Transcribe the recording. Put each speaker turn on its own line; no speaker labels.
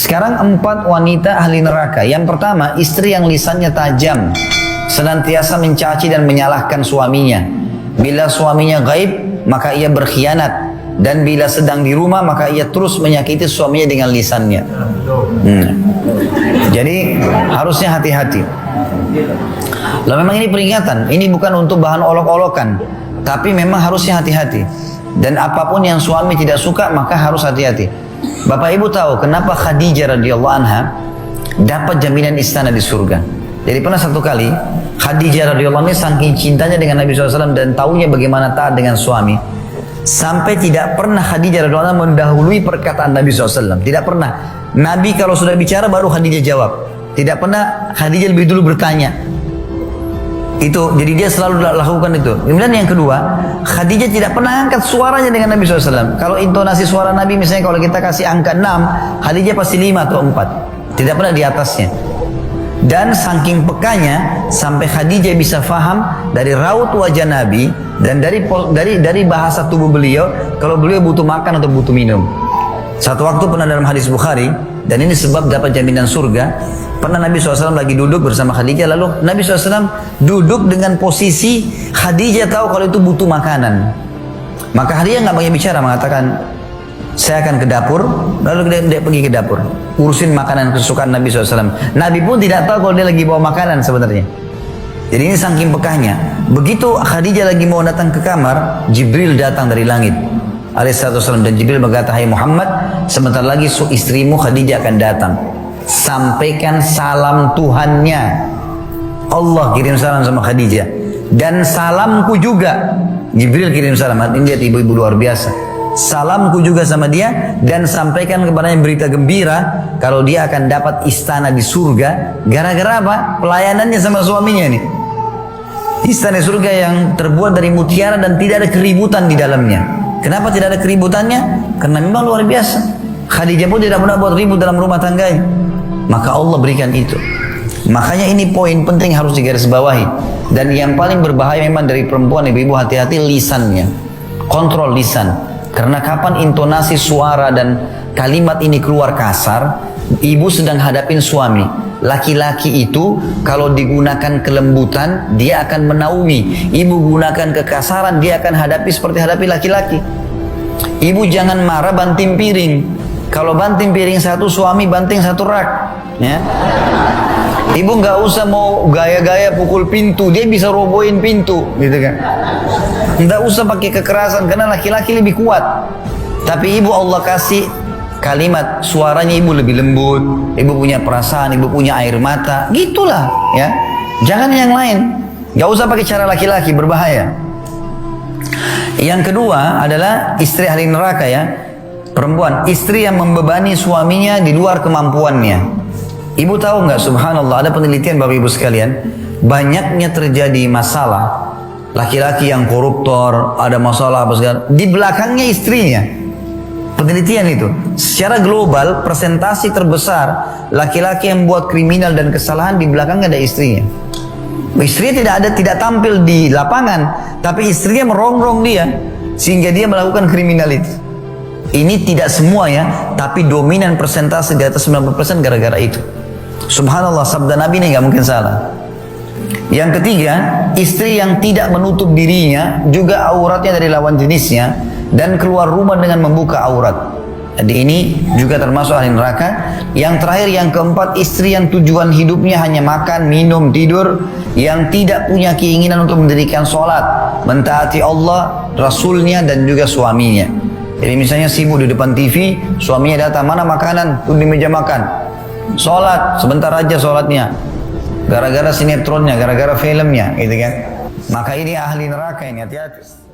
Sekarang 4 wanita ahli neraka. Yang pertama, istri yang lisannya tajam, senantiasa mencaci dan menyalahkan suaminya. Bila suaminya gaib, maka ia berkhianat. Dan bila sedang di rumah, maka ia terus menyakiti suaminya dengan lisannya. Jadi harusnya hati-hati. Lalu memang ini peringatan, ini bukan untuk bahan olok-olokan, tapi memang harusnya hati-hati. Dan apapun yang suami tidak suka, maka harus hati-hati. Bapak Ibu tahu kenapa Khadijah radhiyallahu anha dapat jaminan istana di surga? Jadi pernah satu kali Khadijah radhiyallahu anha saking cintanya dengan Nabi SAW dan tahunya bagaimana taat dengan suami, sampai tidak pernah Khadijah radhiyallahu anha mendahului perkataan Nabi SAW. Tidak pernah. Nabi kalau sudah bicara baru Khadijah jawab. Tidak pernah Khadijah lebih dulu bertanya. Itu, jadi dia selalu lakukan itu. Kemudian yang kedua, Khadijah tidak pernah angkat suaranya dengan Nabi SAW. Kalau intonasi suara Nabi misalnya kalau kita kasih angka 6, Khadijah pasti 5 atau 4. Tidak pernah di atasnya. Dan saking pekanya sampai Khadijah bisa faham dari raut wajah Nabi dan dari bahasa tubuh beliau kalau beliau butuh makan atau butuh minum. Satu waktu pernah dalam hadis Bukhari, dan ini sebab dapat jaminan surga. Pernah Nabi SAW lagi duduk bersama Khadijah, lalu Nabi SAW duduk dengan posisi Khadijah tahu kalau itu butuh makanan. Maka Khadijah nggak banyak bicara, mengatakan saya akan ke dapur. Lalu dia pergi ke dapur, urusin makanan kesukaan Nabi SAW. Nabi pun tidak tahu kalau dia lagi bawa makanan sebenarnya. Jadi ini saking pekahnya. Begitu Khadijah lagi mau datang ke kamar, Jibril datang dari langit alaihissalam, dan Jibril berkata, hai Muhammad, sebentar lagi istrimu Khadijah akan datang. Sampaikan salam Tuhannya. Allah kirim salam sama Khadijah. Dan salamku juga. Jibril kirim salam. Ini lihat ibu-ibu luar biasa. Salamku juga sama dia. Dan sampaikan kepadanya berita gembira kalau dia akan dapat istana di surga. Gara-gara apa? Pelayanannya sama suaminya nih. Istana surga yang terbuat dari mutiara dan tidak ada keributan di dalamnya. Kenapa tidak ada keributannya? Karena memang luar biasa. Khadijah pun tidak pernah buat ribut dalam rumah tangganya. Maka Allah berikan itu. Makanya ini poin penting harus digarisbawahi. Dan yang paling berbahaya memang dari perempuan, ibu-ibu hati-hati lisannya. Kontrol lisan. Karena kapan intonasi suara dan kalimat ini keluar kasar, ibu sedang hadapin suami. Laki-laki itu kalau digunakan kelembutan, dia akan menaungi. Ibu gunakan kekasaran, dia akan hadapi seperti hadapi laki-laki. Ibu jangan marah banting piring. Kalau banting piring satu, suami banting satu rak. Ya. Ibu nggak usah mau gaya-gaya pukul pintu, dia bisa robohin pintu, gitu kan? Nggak usah pakai kekerasan karena laki-laki lebih kuat. Tapi ibu Allah kasih kalimat, suaranya ibu lebih lembut, ibu punya perasaan, ibu punya air mata, gitulah, ya. Jangan yang lain. Nggak usah pakai cara laki-laki, berbahaya. Yang kedua adalah istri ahli neraka, ya. Perempuan, istri yang membebani suaminya di luar kemampuannya. Ibu tahu nggak, subhanallah, ada penelitian Bapak Ibu sekalian, banyaknya terjadi masalah laki-laki yang koruptor, ada masalah apa segala, di belakangnya istrinya. Penelitian itu, secara global persentase terbesar laki-laki yang buat kriminal dan kesalahan di belakangnya ada istrinya. Istrinya tidak tampil di lapangan, tapi istrinya merongrong dia sehingga dia melakukan kriminal itu. Ini tidak semua, ya, tapi dominan persentase di atas 90% gara-gara itu. Subhanallah, sabda Nabi ini nggak mungkin salah. Yang ketiga, istri yang tidak menutup dirinya, juga auratnya dari lawan jenisnya, dan keluar rumah dengan membuka aurat. Jadi ini juga termasuk ahli neraka. Yang terakhir, yang keempat, istri yang tujuan hidupnya hanya makan, minum, tidur, yang tidak punya keinginan untuk mendirikan sholat, mentaati Allah, Rasulnya, dan juga suaminya. Jadi misalnya sibuk di depan TV, suaminya datang, mana makanan? Tuh di meja makan. Sholat, sebentar aja sholatnya. Gara-gara sinetronnya, gara-gara filmnya, gitu kan. Maka ini ahli neraka ini, hati-hati.